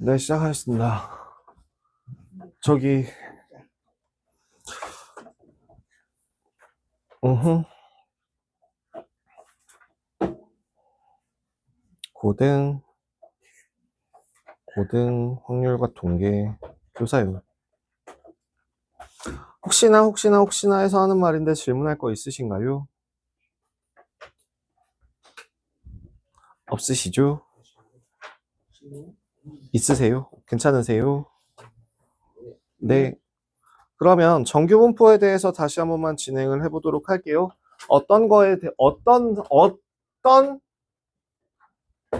네, 시작하겠습니다. 저기, 으흠, 고등, 확률과 통계, 교사요. 혹시나 해서 하는 말인데 질문할 거 있으신가요? 없으시죠? 있으세요? 괜찮으세요? 네. 그러면 정규 분포에 대해서 다시 한 번만 진행을 해보도록 할게요. 어떤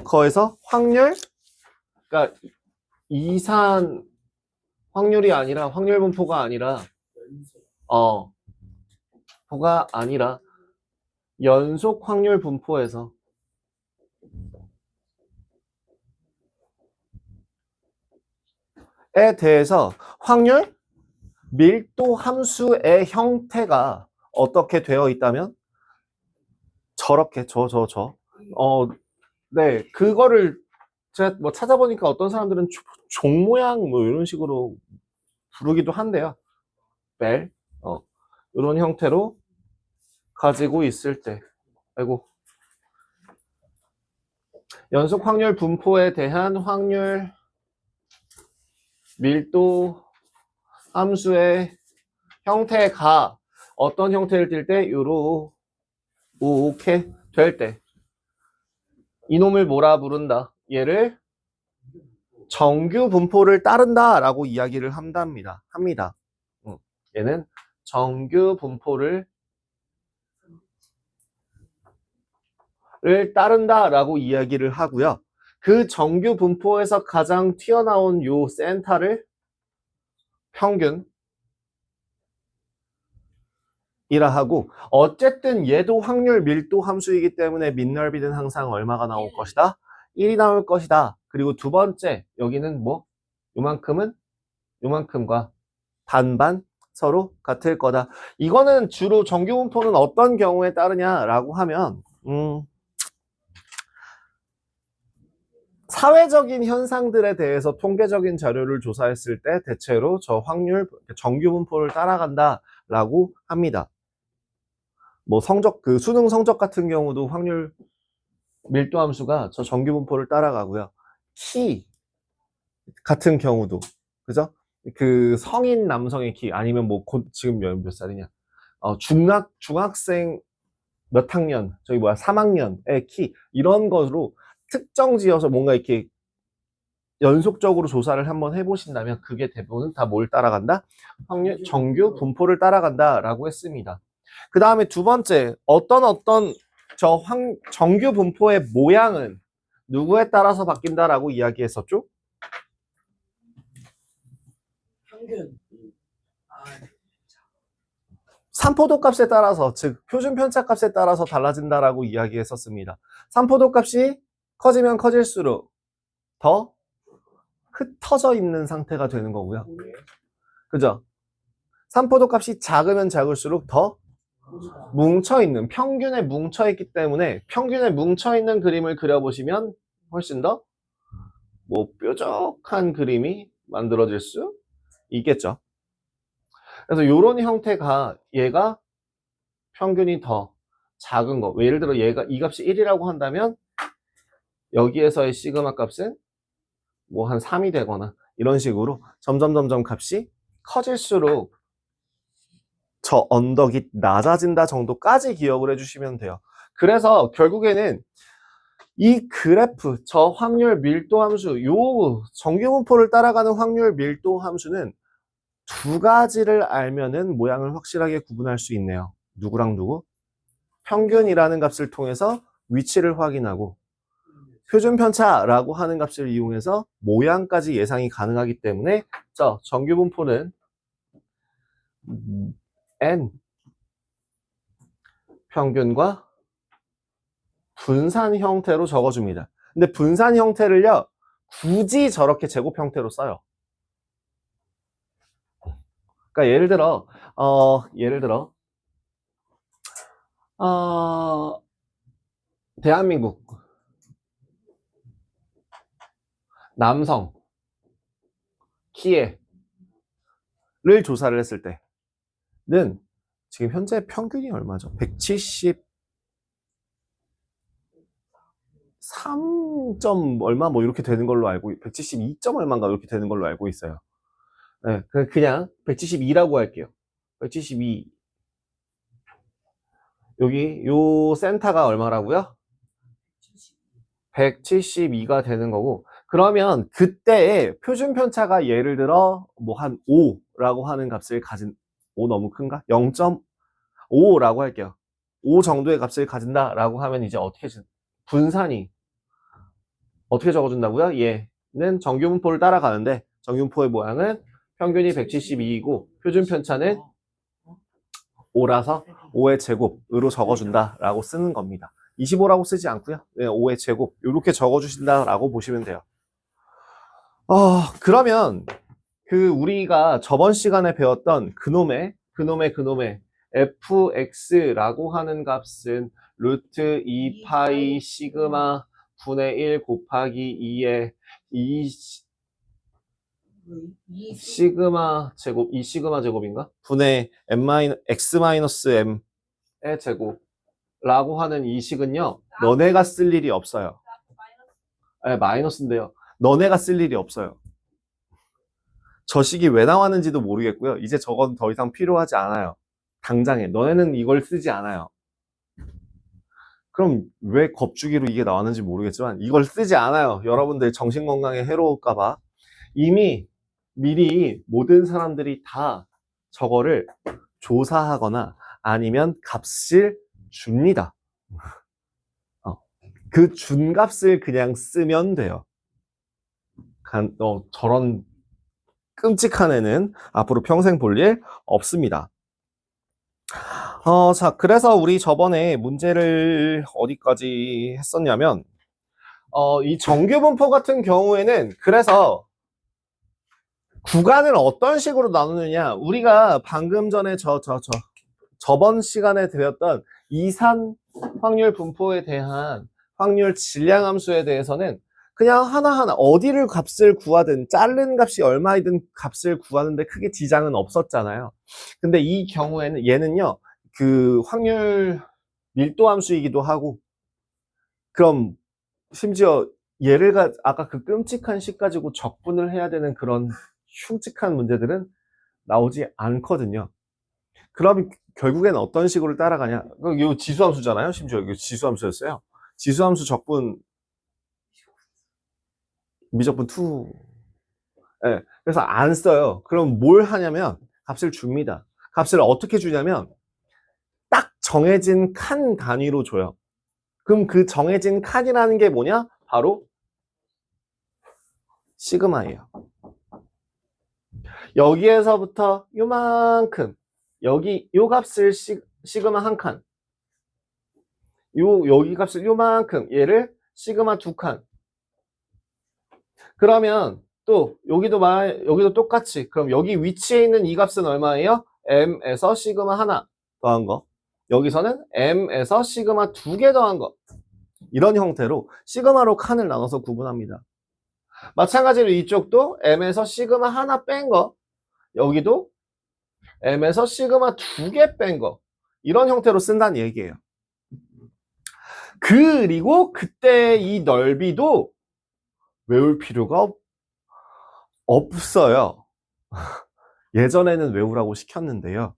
거에서 확률, 그러니까 이산 확률이 아니라 확률 분포가 아니라 보가 아니라 연속 확률 분포에서 에 대해서 확률 밀도 함수의 형태가 어떻게 되어 있다면 저렇게 네, 그거를 제가 뭐 찾아보니까 어떤 사람들은 종 모양 뭐 이런 식으로 부르기도 한대요. 벨, 이런 형태로 가지고 있을 때, 아이고, 연속 확률 분포에 대한 확률 밀도 함수의 형태가 어떤 형태를 띌 때, 요렇게 될 때, 이놈을 뭐라 부른다? 얘를 정규 분포를 따른다라고 이야기를 합니다. 얘는 정규 분포를 따른다라고 이야기를 하고요. 그 정규 분포에서 가장 튀어나온 요 센터를 평균이라 하고, 어쨌든 얘도 확률 밀도 함수이기 때문에 밑넓이는 항상 얼마가 나올 것이다? 1이 나올 것이다. 그리고 두 번째, 여기는 뭐? 요만큼과 반반 서로 같을 거다. 이거는 주로 정규 분포는 어떤 경우에 따르냐라고 하면 사회적인 현상들에 대해서 통계적인 자료를 조사했을 때 대체로 저 확률 정규 분포를 따라간다라고 합니다. 뭐 성적 그 수능 성적 같은 경우도 확률 밀도 함수가 저 정규 분포를 따라가고요. 키 같은 경우도 그죠? 그 성인 남성의 키 아니면 뭐 곧 지금 몇 살이냐? 중학생 몇 학년, 저기 3학년의 키 이런 것으로 특정 지어서 뭔가 이렇게 연속적으로 조사를 한번 해보신다면 그게 대부분 다 뭘 따라간다? 확률 정규 분포를 따라간다라고 했습니다. 그 다음에 두 번째, 정규 분포의 모양은 누구에 따라서 바뀐다라고 이야기했었죠? 평균. 3포도 값에 따라서, 즉 표준 편차 값에 따라서 달라진다라고 이야기했었습니다. 3포도 값이 커지면 커질수록 더 흩어져 있는 상태가 되는 거고요. 그죠? 3포도 값이 작으면 작을수록 더 뭉쳐있는, 평균에 뭉쳐있기 때문에 평균에 뭉쳐있는 그림을 그려보시면 훨씬 더 뭐 뾰족한 그림이 만들어질 수 있겠죠. 그래서 이런 형태가 얘가 평균이 더 작은 거. 예를 들어 얘가 이 값이 1이라고 한다면 여기에서의 시그마 값은 뭐 한 3이 되거나 이런 식으로 점점 값이 커질수록 저 언덕이 낮아진다 정도까지 기억을 해주시면 돼요. 그래서 결국에는 이 그래프, 저 확률 밀도 함수, 요 정규 분포를 따라가는 확률 밀도 함수는 두 가지를 알면은 모양을 확실하게 구분할 수 있네요. 누구랑 누구? 평균이라는 값을 통해서 위치를 확인하고 표준 편차라고 하는 값을 이용해서 모양까지 예상이 가능하기 때문에 저 정규 분포는 n 평균과 분산 형태로 적어줍니다. 근데 분산 형태를요, 굳이 저렇게 제곱 형태로 써요. 그러니까 예를 들어, 대한민국 남성 키에를 조사를 했을 때는 지금 현재 평균이 얼마죠? 173점 얼마 뭐 이렇게 되는 걸로 알고 172점 얼마인가 이렇게 되는 걸로 알고 있어요. 네, 그냥 172라고 할게요. 172. 여기 요 센터가 얼마라고요? 172가 되는 거고, 그러면 그때의 표준 편차가 예를 들어 뭐 한 5라고 하는 값을 가진, 5 너무 큰가? 0.5라고 할게요. 5 정도의 값을 가진다라고 하면 이제 어떻게 분산이 어떻게 적어준다고요? 얘는 정규분포를 따라가는데 정규분포의 모양은 평균이 172이고 표준 편차는 5라서 5의 제곱으로 적어준다라고 쓰는 겁니다. 25라고 쓰지 않고요. 네, 5의 제곱 이렇게 적어주신다라고 보시면 돼요. 그러면 그 우리가 저번 시간에 배웠던 그놈의 fx라고 하는 값은 루트 2파이 시그마 분의 1 곱하기 2의 2 시그마 제곱, 2 시그마 제곱인가? 분의 x-m의 제곱라고 하는 이 식은요, 너네가 쓸 일이 없어요. 네, 마이너스인데요. 너네가 쓸 일이 없어요. 저 식이 왜 나왔는지도 모르겠고요. 이제 저건 더 이상 필요하지 않아요. 당장에. 너네는 이걸 쓰지 않아요. 그럼 왜 겁주기로 이게 나왔는지 모르겠지만 이걸 쓰지 않아요. 여러분들 정신건강에 해로울까봐. 이미 미리 모든 사람들이 다 저거를 조사하거나 아니면 값을 줍니다. 그 준 값을 그냥 쓰면 돼요. 저런 끔찍한 애는 앞으로 평생 볼 일 없습니다. 자, 그래서 우리 저번에 문제를 어디까지 했었냐면, 이 정규분포 같은 경우에는 그래서 구간을 어떤 식으로 나누느냐, 우리가 방금 전에 저번 시간에 배웠던 이산 확률 분포에 대한 확률 질량 함수에 대해서는 그냥 하나하나 어디를 값을 구하든 자른 값이 얼마이든 값을 구하는데 크게 지장은 없었잖아요. 근데 이 경우에는 얘는요, 그 확률 밀도 함수이기도 하고, 그럼 심지어 얘를 아까 그 끔찍한 식 가지고 적분을 해야 되는 그런 흉측한 문제들은 나오지 않거든요. 그럼 결국엔 어떤 식으로 따라가냐? 이거 지수함수잖아요. 심지어 이거 지수함수였어요. 지수함수 적분 미적분 2. 네, 그래서 안 써요. 그럼 뭘 하냐면 값을 줍니다. 값을 어떻게 주냐면 딱 정해진 칸 단위로 줘요. 그럼 그 정해진 칸이라는 게 뭐냐? 바로 시그마예요. 여기에서부터 요만큼, 여기 요 값을 시그마 한 칸, 여기 값을 요만큼, 얘를 시그마 두 칸. 그러면 또 여기도 똑같이, 그럼 여기 위치에 있는 이 값은 얼마예요? m에서 시그마 하나 더한 거, 여기서는 m에서 시그마 두 개 더한 거. 이런 형태로 시그마로 칸을 나눠서 구분합니다. 마찬가지로 이쪽도 m에서 시그마 하나 뺀 거, 여기도 m에서 시그마 두 개 뺀 거, 이런 형태로 쓴다는 얘기예요. 그리고 그때 이 넓이도 외울 필요가 없어요. 예전에는 외우라고 시켰는데요.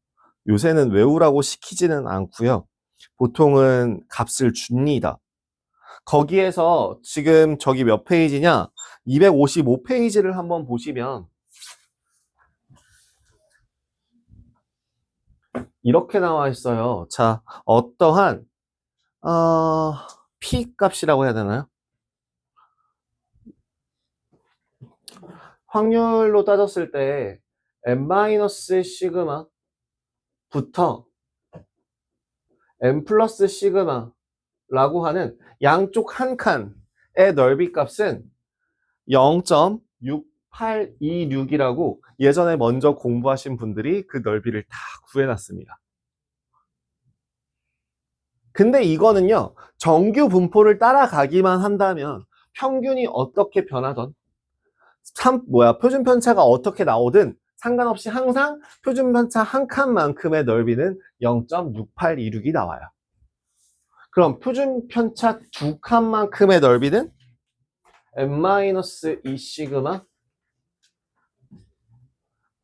요새는 외우라고 시키지는 않고요. 보통은 값을 줍니다. 거기에서 지금 저기 몇 페이지냐? 255페이지를 한번 보시면 이렇게 나와 있어요. 자, 어떠한 P 값이라고 해야 되나요? 확률로 따졌을 때 n-시그마부터 n 플러스 시그마라고 하는 양쪽 한 칸의 넓이 값은 0.6826이라고 예전에 먼저 공부하신 분들이 그 넓이를 다 구해놨습니다. 근데 이거는요, 정규 분포를 따라가기만 한다면 평균이 어떻게 변하던 표준 편차가 어떻게 나오든 상관없이 항상 표준 편차 한 칸만큼의 넓이는 0.6826이 나와요. 그럼 표준 편차 두 칸만큼의 넓이는 n-2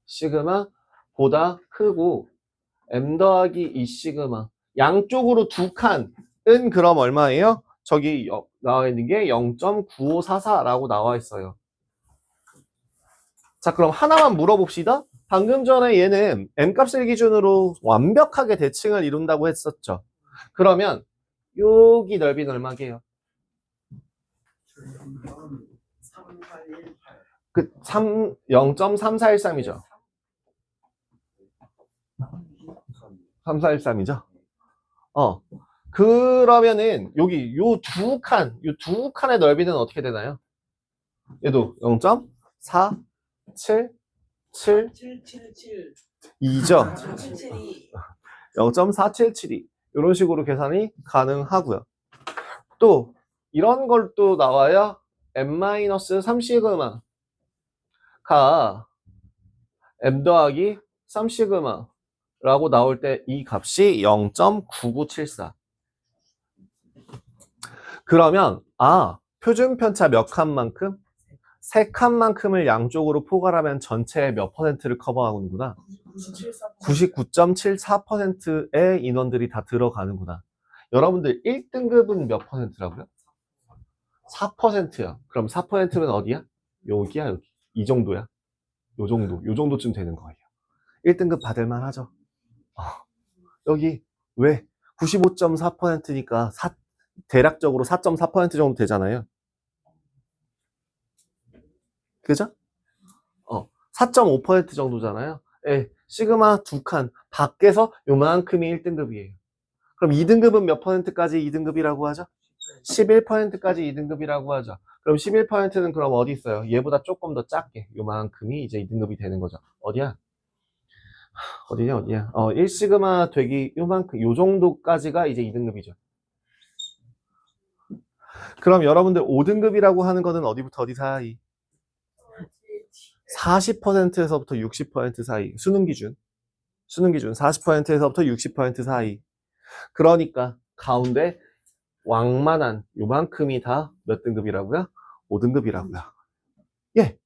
시그마 보다 크고 m 더하기 2 시그마 양쪽으로 두 칸은 그럼 얼마예요? 저기 나와 있는 게 0.9544라고 나와 있어요. 자, 그럼 하나만 물어봅시다. 방금 전에 얘는 m값을 기준으로 완벽하게 대칭을 이룬다고 했었죠. 그러면 여기 넓이는 얼마게요? 0.3413이죠. 3413이죠. 그러면은 여기 요 두 칸의 넓이는 어떻게 되나요? 얘도 0.477 777 2죠. 772 0.4772 이런 식으로 계산이 가능하고요. 또 이런 걸 또 나와야 m-3 시그마가 m 더하기 3 시그마라고 나올 때 이 값이 0.9974. 그러면 표준 편차 몇 칸만큼? 3칸만큼을 양쪽으로 포괄하면 전체의 몇 퍼센트를 커버하는구나. 99.74%의 인원들이 다 들어가는구나. 여러분들 1등급은 몇 퍼센트라고요? 4%야. 그럼 4%는 어디야? 여기야, 여기. 이 정도야. 요 정도쯤 되는 거예요. 1등급 받을만 하죠. 여기 왜? 95.4%니까 대략적으로 4.4% 정도 되잖아요. 그죠? 4.5% 정도잖아요. 예, 시그마 두 칸 밖에서 요만큼이 1등급이에요. 그럼 2등급은 몇 퍼센트까지 2등급이라고 하죠? 11%까지 2등급이라고 하죠. 그럼 11%는 그럼 어디 있어요? 얘보다 조금 더 작게 요만큼이 이제 2등급이 되는 거죠. 어디야? 어디냐? 1시그마 되기 요만큼 요 정도까지가 이제 2등급이죠. 그럼 여러분들 5등급이라고 하는 거는 어디부터 어디 사이? 40%에서부터 60% 사이. 수능 기준 40%에서부터 60% 사이. 그러니까 가운데 왕만한 요만큼이 다 몇 등급이라고요? 5등급이라고요. 예.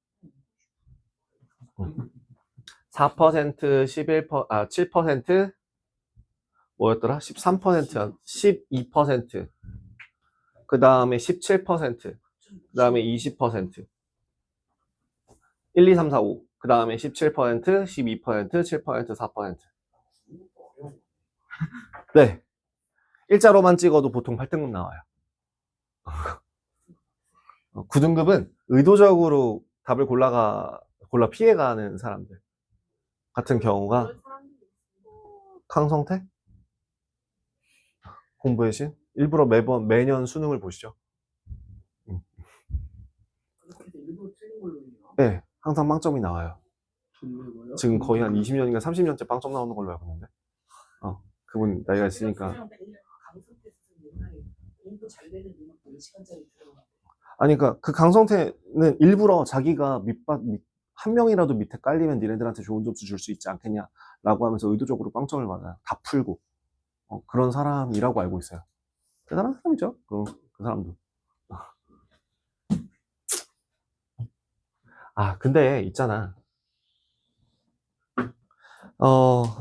4%, 7%, 뭐였더라? 13%, 12%, 그 다음에 17%, 그 다음에 20%, 1, 2, 3, 4, 5, 그 다음에 17%, 12%, 7%, 4%. 네. 일자로만 찍어도 보통 8등급 나와요. 9등급은 의도적으로 답을 골라 피해가는 사람들 같은 경우가 강성태? 공부의 신? 일부러 매년 수능을 보시죠. 그렇게 일부러 틀린 걸로 해요? 네, 항상 빵점이 나와요. 정말요? 지금 거의 한 20년인가 30년째 빵점 나오는 걸로 알고 있는데. 그분 나이가 있으니까. 아니, 그러니까 그 강성태는 일부러 자기가 한 명이라도 밑에 깔리면 니네들한테 좋은 점수 줄 수 있지 않겠냐라고 하면서 의도적으로 빵점을 받아요. 다 풀고. 그런 사람이라고 알고 있어요. 대단한 사람이죠. 그 사람도. 근데 있잖아.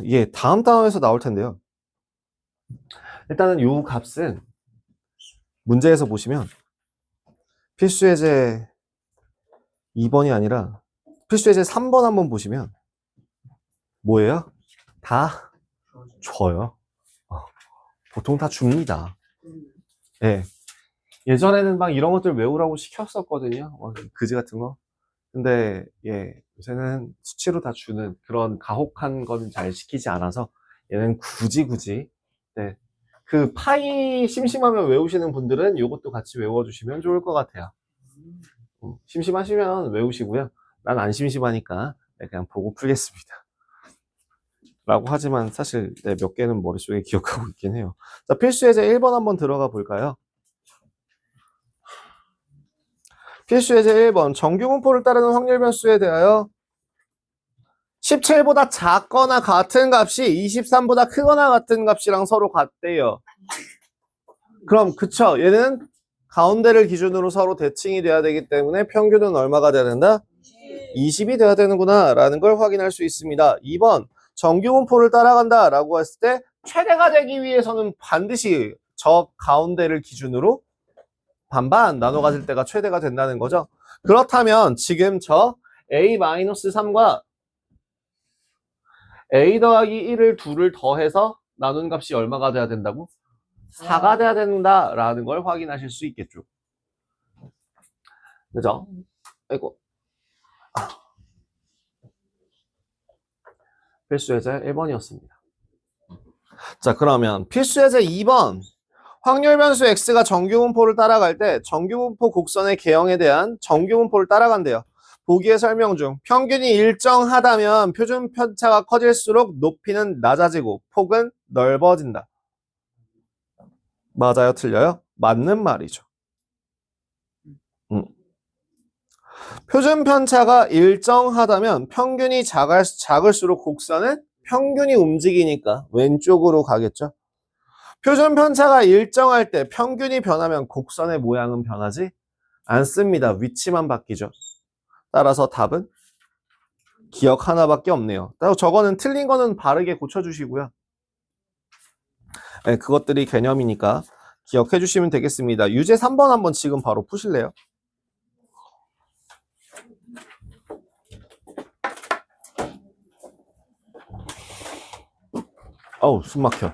이게 다음 단원에서 나올 텐데요. 일단은 요 값은 문제에서 보시면 필수예제 2번이 아니라 필수예제 3번 한번 보시면 뭐예요? 다 줘요. 보통 다 줍니다. 예. 예전에는 막 이런 것들 외우라고 시켰었거든요. 그지 같은 거. 근데 요새는 수치로 다 주는 그런 가혹한 건 잘 시키지 않아서 얘는 굳이 네. 그 파이 심심하면 외우시는 분들은 이것도 같이 외워주시면 좋을 것 같아요. 심심하시면 외우시고요. 난 안 심심하니까 그냥 보고 풀겠습니다. 라고 하지만 사실 몇 개는 머릿속에 기억하고 있긴 해요. 자, 필수예제 1번 한번 들어가 볼까요? 필수 예제 1번. 정규 분포를 따르는 확률 변수에 대하여 17보다 작거나 같은 값이 23보다 크거나 같은 값이랑 서로 같대요. 그럼 그쵸. 얘는 가운데를 기준으로 서로 대칭이 돼야 되기 때문에 평균은 얼마가 돼야 된다? 20이 돼야 되는구나 라는 걸 확인할 수 있습니다. 2번. 정규 분포를 따라간다 라고 했을 때 최대가 되기 위해서는 반드시 저 가운데를 기준으로 반반 나눠 가질 때가 최대가 된다는 거죠. 그렇다면 지금 저 a-3과 a 더하기 1을 둘을 더해서 나눈 값이 얼마가 돼야 된다고? 4가 돼야 된다라는 걸 확인하실 수 있겠죠. 그죠? 아이고. 필수 예제 1번이었습니다. 자, 그러면 필수 예제 2번. 확률 변수 x가 정규 분포를 따라갈 때 정규 분포 곡선의 개형에 대한 정규 분포를 따라간대요. 보기의 설명 중 평균이 일정하다면 표준 편차가 커질수록 높이는 낮아지고 폭은 넓어진다. 맞아요? 틀려요? 맞는 말이죠. 표준 편차가 일정하다면 평균이 작을수록 곡선은 평균이 움직이니까 왼쪽으로 가겠죠. 표준 편차가 일정할 때 평균이 변하면 곡선의 모양은 변하지 않습니다. 위치만 바뀌죠. 따라서 답은 기억 하나밖에 없네요. 따로 저거는 틀린 거는 바르게 고쳐주시고요. 네, 그것들이 개념이니까 기억해 주시면 되겠습니다. 유제 3번 한번 지금 바로 푸실래요? 어우, 숨 막혀.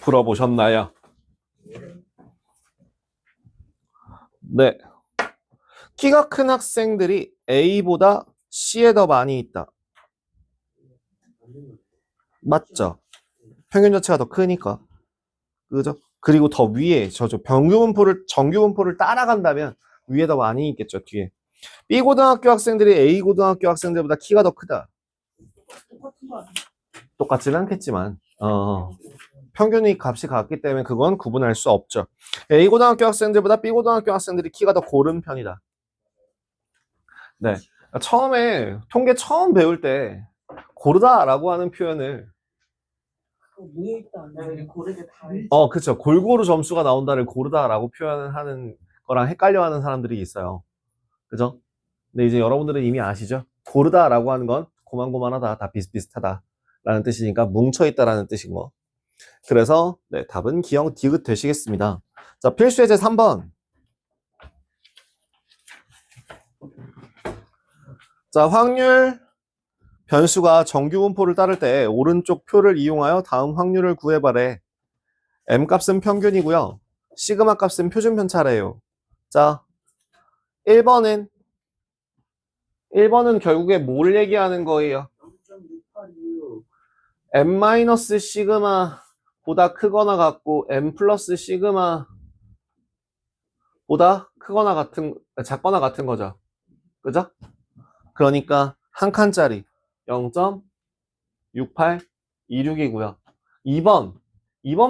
풀어보셨나요? 네. 키가 큰 학생들이 A보다 C에 더 많이 있다. 맞죠? 평균 자체가 더 크니까. 그죠? 그리고 더 위에, 정규 분포를 따라간다면 위에 더 많이 있겠죠, 뒤에. B 고등학교 학생들이 A 고등학교 학생들보다 키가 더 크다. 똑같은 거 아니야? 똑같지는 않겠지만, 평균이 값이 같기 때문에 그건 구분할 수 없죠. A 고등학교 학생들보다 B 고등학교 학생들이 키가 더 고른 편이다. 네. 처음에, 통계 처음 배울 때, 고르다라고 하는 표현을, 뭐에 있다 아니야? 고르게 다 그쵸. 골고루 점수가 나온다를 고르다라고 표현을 하는 거랑 헷갈려 하는 사람들이 있어요. 그죠? 근데 이제 여러분들은 이미 아시죠? 고르다라고 하는 건 고만고만하다, 다 비슷비슷하다 라는 뜻이니까 뭉쳐있다라는 뜻인 거. 그래서 네, 답은 기억 디귿 되시겠습니다. 자, 필수 예제 3번. 자, 확률 변수가 정규 분포를 따를 때 오른쪽 표를 이용하여 다음 확률을 구해봐래. M 값은 평균이고요. 시그마 값은 표준 편차래요. 자, 1번은 결국에 뭘 얘기하는 거예요? 0.686 M- 시그마 보다 크거나 같고 M 플러스 시그마 보다 작거나 같은 거죠. 그죠? 그러니까 한 칸짜리 0.6826이고요. 2번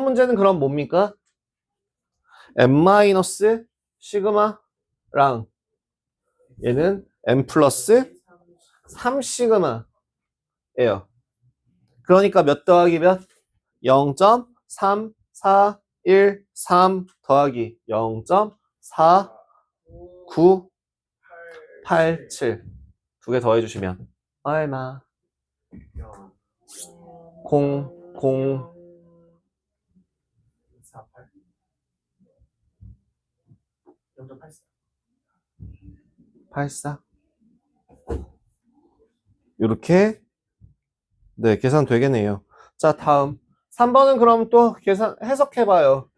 문제는 그럼 뭡니까? M- 시그마랑 얘는 M 플러스 3시그마예요. 그러니까 몇 더하기 몇? 0.3413 더하기 0.4987 두 개 더해주시면 얼마? 0.84 84 이렇게 네, 계산 되겠네요. 자, 다음 3번은 그럼 또 계산 해석해봐요.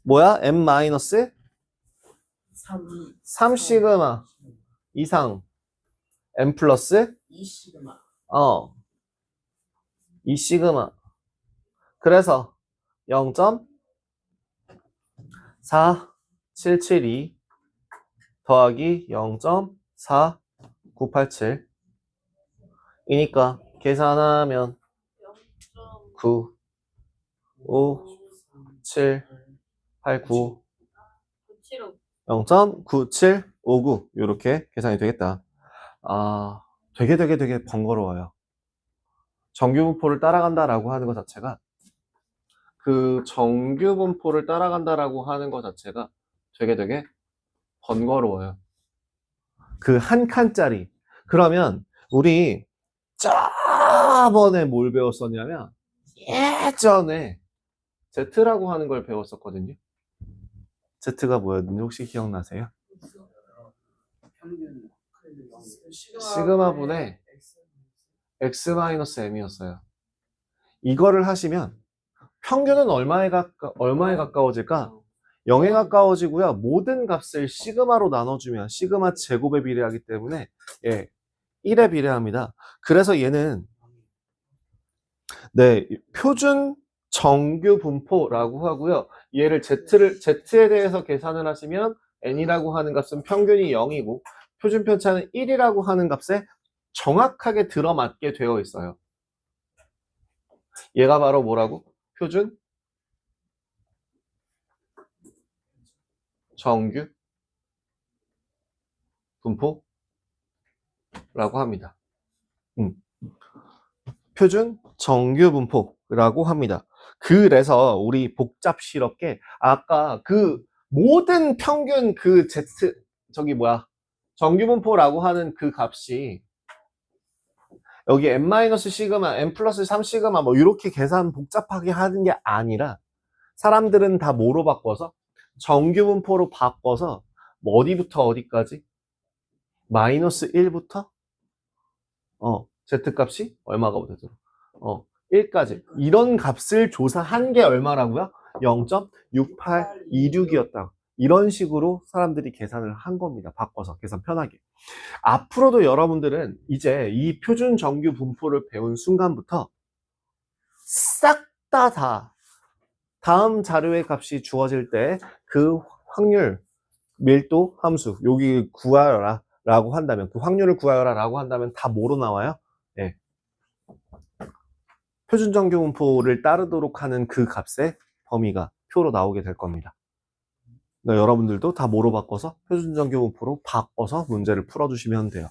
뭐야? n-3 3 시그마 이상 n 플러스 2 시그마 2 시그마. 그래서 0.4772 더하기 0.4987 이니까 계산하면 9 5 7 8 9 0.9759 이렇게 계산이 되겠다. 아, 되게 번거로워요. 정규분포를 따라간다라고 하는 것 자체가 그 정규분포를 따라간다라고 하는 것 자체가 되게 번거로워요. 그 한 칸짜리. 그러면 우리 저번에 뭘 배웠었냐면 예전에 Z라고 하는 걸 배웠었거든요. Z가 뭐였는지 혹시 기억나세요? 평균 시그마분의 X-M이었어요. 이거를 하시면 평균은 얼마에 가까워질까? 0에 가까워지고요. 모든 값을 시그마로 나눠주면 시그마 제곱에 비례하기 때문에 1에 비례합니다. 그래서 얘는 네, 표준 정규 분포라고 하고요. 얘를 Z에 대해서 계산을 하시면 N이라고 하는 값은 평균이 0이고 표준 편차는 1이라고 하는 값에 정확하게 들어맞게 되어 있어요. 얘가 바로 뭐라고? 표준 정규 분포라고 합니다. 표준 정규 분포라고 합니다. 그래서 우리 복잡스럽게 아까 그 모든 평균 그 Z 정규 분포라고 하는 그 값이 여기 n 시그마, n 플러스 3 시그마 뭐 이렇게 계산 복잡하게 하는 게 아니라 사람들은 다 뭐로 바꿔서 정규 분포로 바꿔서 뭐 어디부터 어디까지? 마이너스 1부터 Z 값이 얼마가 되죠? 1까지. 이런 값을 조사한 게 얼마라고요? 0.6826이었다. 이런 식으로 사람들이 계산을 한 겁니다. 바꿔서 계산 편하게. 앞으로도 여러분들은 이제 이 표준 정규 분포를 배운 순간부터 싹 다 다음 자료의 값이 주어질 때 그 확률, 밀도 함수, 여기 구하여라 라고 한다면, 그 확률을 구하여라 라고 한다면 다 뭐로 나와요? 네. 표준 정규 분포를 따르도록 하는 그 값의 범위가 표로 나오게 될 겁니다. 그러니까 여러분들도 다 뭐로 바꿔서? 표준 정규 분포로 바꿔서 문제를 풀어주시면 돼요.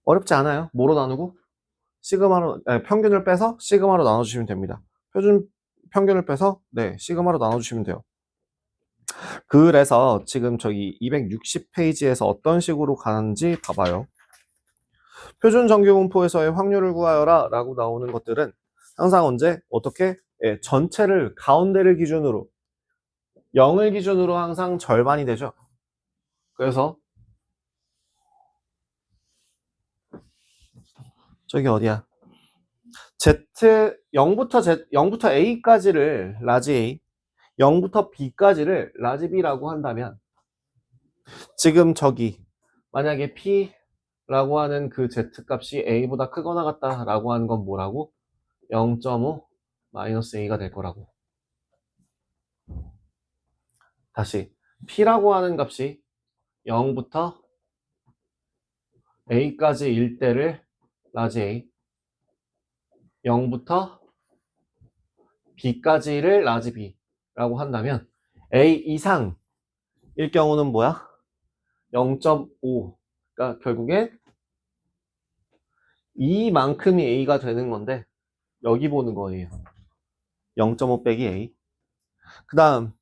어렵지 않아요. 뭐로 나누고? 평균을 빼서 시그마로 나눠주시면 됩니다. 평균을 빼서 시그마로 나눠주시면 돼요. 그래서 지금 저기 260페이지에서 어떤 식으로 가는지 봐봐요. 표준 정규 분포에서의 확률을 구하여라 라고 나오는 것들은 항상 언제 어떻게 전체를 가운데를 기준으로 0을 기준으로 항상 절반이 되죠. 그래서 저기 어디야? 0부터 A까지를 라지 A, 0부터 B까지를 라지 B라고 한다면 지금 저기 만약에 P라고 하는 그 Z 값이 A보다 크거나 같다라고 하는 건 뭐라고? 0.5 마이너스 A가 될 거라고. 다시 P라고 하는 값이 0부터 A까지일 때를 라지 A, 0부터 B까지를 라지 B라고 한다면 A 이상일 경우는 뭐야? 0.5. 그러니까 결국에 이만큼이 A가 되는 건데 여기 보는 거예요. 0.5 빼기 A. 그 다음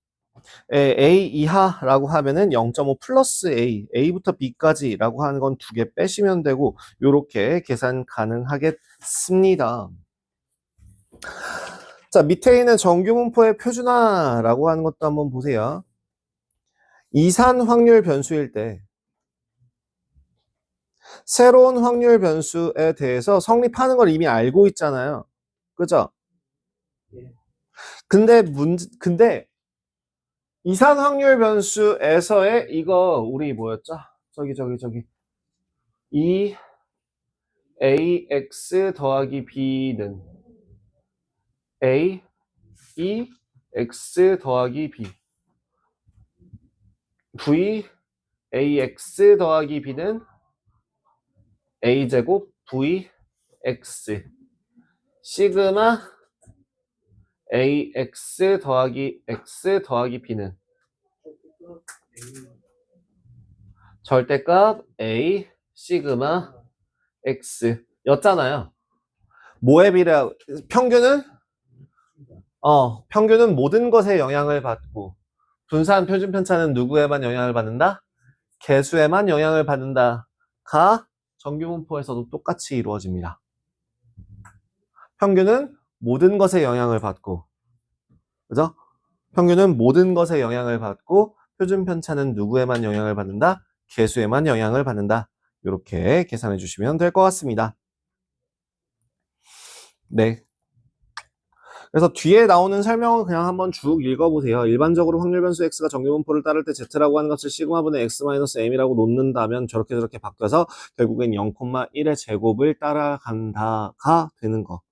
A 이하라고 하면은 0.5 플러스 A, A부터 B까지 라고 하는 건 두 개 빼시면 되고 요렇게 계산 가능하겠습니다. 자, 밑에 있는 정규분포의 표준화라고 하는 것도 한번 보세요. 이산 확률 변수일 때 새로운 확률 변수에 대해서 성립하는 걸 이미 알고 있잖아요. 그죠? 예. 근데 이상 확률 변수에서의 이거 우리 뭐였죠? 저기 이 ax 더하기 b는 a 이 x 더하기 b v ax 더하기 b는 a제곱 vx 시그마 ax 더하기 x 더하기 b는 절대값 a 시그마 x 였잖아요. 뭐에 비례하고 평균은 모든 것에 영향을 받고 분산 표준 편차는 누구에만 영향을 받는다? 개수에만 영향을 받는다가 정규분포에서도 똑같이 이루어집니다. 평균은 모든 것에 영향을 받고, 그죠? 평균은 모든 것에 영향을 받고 표준 편차는 누구에만 영향을 받는다? 개수에만 영향을 받는다. 이렇게 계산해 주시면 될 것 같습니다. 네. 그래서 뒤에 나오는 설명은 그냥 한번 쭉 읽어보세요. 일반적으로 확률 변수 x가 정규분포를 따를 때 z라고 하는 값을 시그마분의 x-m이라고 놓는다면 저렇게 바뀌어서 결국엔 0,1의 제곱을 따라간다가 되는 거.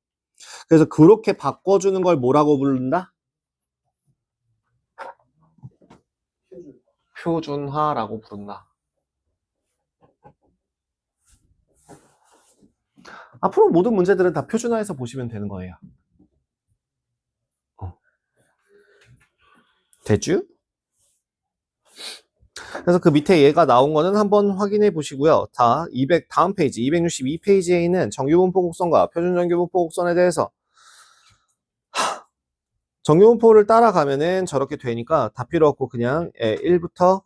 그래서 그렇게 바꿔주는 걸 뭐라고 부른다? 표준화라고 부른다. 앞으로 모든 문제들은 다 표준화해서 보시면 되는 거예요. 됐죠? 그래서 그 밑에 얘가 나온 거는 한번 확인해 보시고요. 다음 페이지 262페이지에 있는 정규분포 곡선과 표준 정규분포 곡선에 대해서 정규분포를 따라가면은 저렇게 되니까 다 필요 없고 그냥 1부터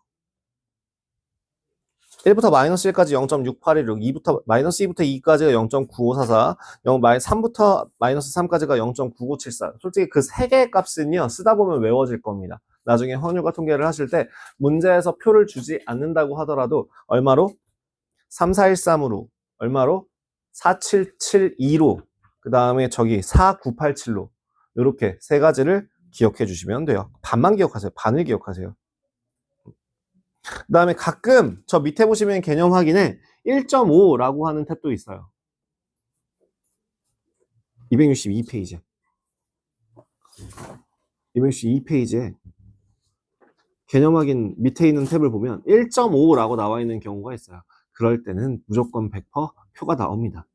마이너스 1까지 0.6816, 2부터 마이너스 2부터 2까지가 0.9544, 3부터 마이너스 3까지가 0.9574. 솔직히 그 세 개의 값은요 쓰다 보면 외워질 겁니다. 나중에 확률과 통계를 하실 때 문제에서 표를 주지 않는다고 하더라도 얼마로? 3413으로 얼마로? 4772로 그 다음에 저기 4987로 이렇게 세 가지를 기억해 주시면 돼요. 반만 기억하세요. 반을 기억하세요. 그 다음에 가끔 저 밑에 보시면 개념 확인에 1.5라고 하는 탭도 있어요. 262페이지. 262페이지에 개념 확인 밑에 있는 탭을 보면 1.5라고 나와 있는 경우가 있어요. 그럴 때는 무조건 100% 표가 나옵니다.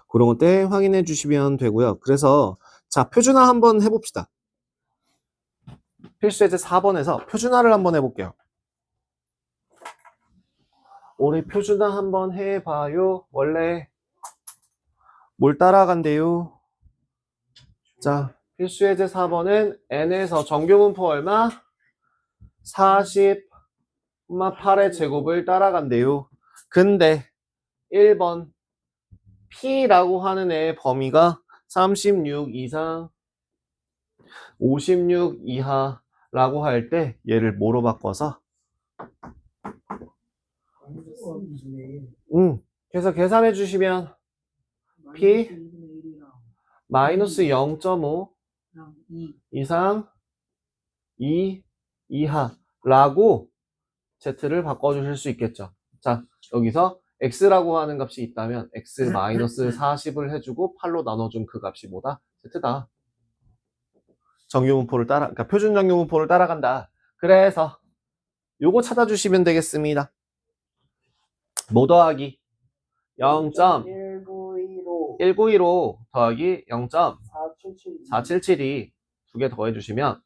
그런 것때 확인해 주시면 되고요. 그래서 자 표준화 한번 해봅시다. 필수예제 4번에서 표준화를 한번 해볼게요. 우리 표준화 한번 해봐요. 원래 뭘 따라간대요? 자, 필수예제 4번은 n에서 정규분포 얼마? 40,8의 제곱을 따라간대요. 근데 1번 P라고 하는 애의 범위가 36 이상 56 이하라고 할 때 얘를 뭐로 바꿔서 그래서 계산해 주시면 P 마이너스 0.5 이상 2 이하라고 Z를 바꿔주실 수 있겠죠. 자, 여기서 X라고 하는 값이 있다면 X 마이너스 40을 해주고 8로 나눠준 그 값이 뭐다? Z다. 그러니까 표준 정규분포를 따라간다. 그래서 요거 찾아주시면 되겠습니다. 뭐 더하기 0.1915 더하기 0.4772 두 개 더해주시면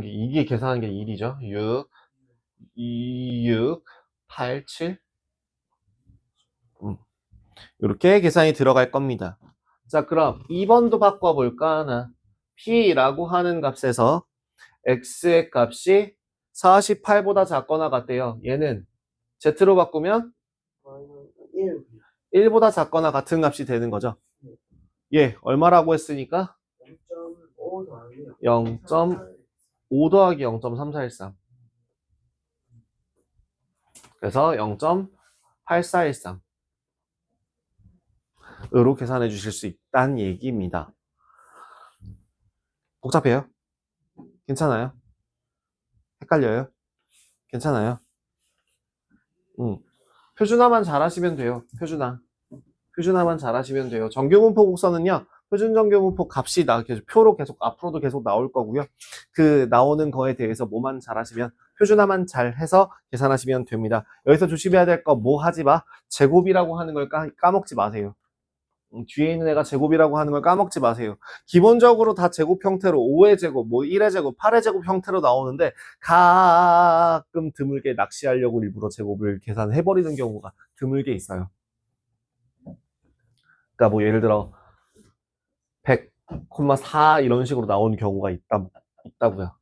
이게 계산한 게 1이죠. 6, 8, 7 이렇게 계산이 들어갈 겁니다. 자, 그럼 2번도 바꿔볼까 하나. P라고 하는 값에서 X의 값이 48보다 작거나 같대요. 얘는 Z로 바꾸면 1보다 작거나 같은 값이 되는 거죠. 예, 얼마라고 했으니까? 0.5 더하기 0.3413. 그래서 0.8413 으로 계산해 주실 수 있다는 얘기입니다. 복잡해요? 괜찮아요? 헷갈려요? 괜찮아요? 표준화만 잘하시면 돼요. 표준화만 잘하시면 돼요. 정규분포 곡선은요, 표준 정규분포 값이 표로 계속 앞으로도 계속 나올 거고요. 그 나오는 거에 대해서 뭐만 잘하시면, 표준화만 잘해서 계산하시면 됩니다. 여기서 조심해야 될 거 뭐 하지 마. 제곱이라고 하는 걸 까먹지 마세요. 뒤에 있는 애가 제곱이라고 하는 걸 까먹지 마세요. 기본적으로 다 제곱 형태로 5의 제곱, 뭐 1의 제곱, 8의 제곱 형태로 나오는데 가끔 드물게 낚시하려고 일부러 제곱을 계산해버리는 경우가 드물게 있어요. 그러니까 뭐 예를 들어 100,4 이런 식으로 나오는 경우가 있다고요.